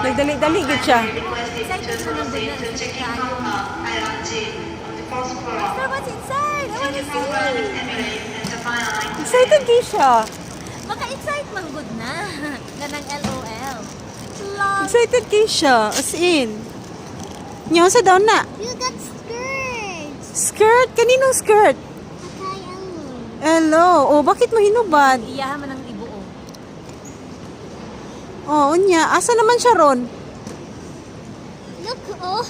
Nagdali-dali gid siya. Excited na nandun na sa kayo. Master, what's inside? I wanna see. Excited gid siya. Maka-excite man good na. Ganang LOL. Love. Excited gid siya. As in. Nyaw sa daw na. You got skirts. Skirt? Kaninong skirt? Akay ano. Hello. Oh, bakit mo hinubad? Iyahan man ang ibuo. Oh, unya. Asa naman siya ron? Look, oh.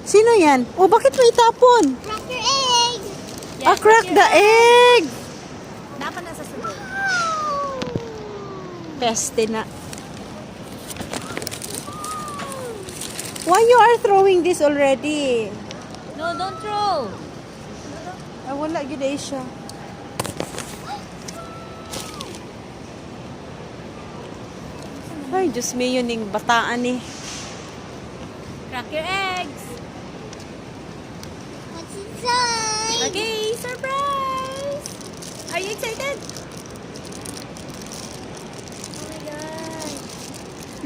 Sino yan? Oh, bakit mo itapon? Crack your egg. Ah, crack the egg. Dapat na sa sunod. Peste na. Why you are throwing this already? No, don't throw. Ay, wala gid ay siya. Ay, Diyos me, yun yung bataan eh. Crack your eggs. What's inside? Okay, surprise! Are you excited? Oh my God.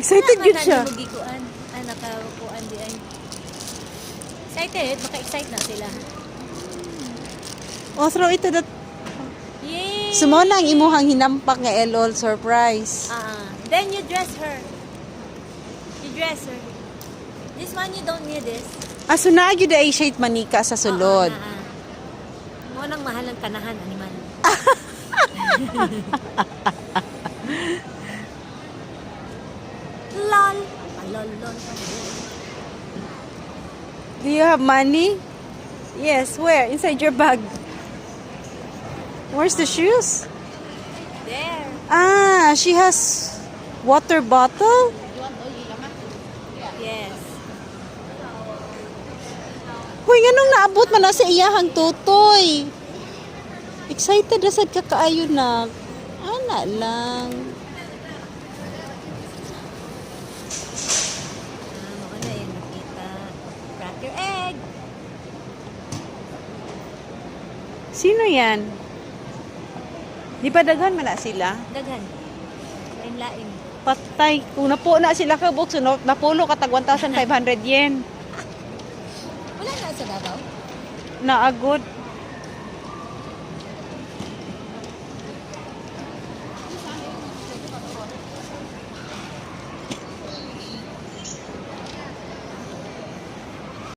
Excited Wala yun man siya. na magikuan. Ah, nakakuan di ay. Excited? Maka-excite na sila. Oh, throw it to the... Yay! Sumo lang imuhang hinampak nga LOL surprise. Then you dress her. You dress her. This one you don't need this. Aso na yun ay shade manika sa sulod. Mo nang mahal ang kanahan, animal. Lol. Lol, lol. Do you have money? Yes, where? Inside your bag. Where's the shoes? There. Ah, she has water bottle? Yes. Hoy, ganong naabot man na sa iyahang tutoy. Excited na sad ka kaayo na. Ana lang. Ano na yan nakita. Crack your egg. Sino yan? Di pa daghan man na sila? Daghan. Lain-lain. Patay. Kung napo na sila ka bukso, napulo katag 1,500 yen. Wala na sa Davao? Naagod.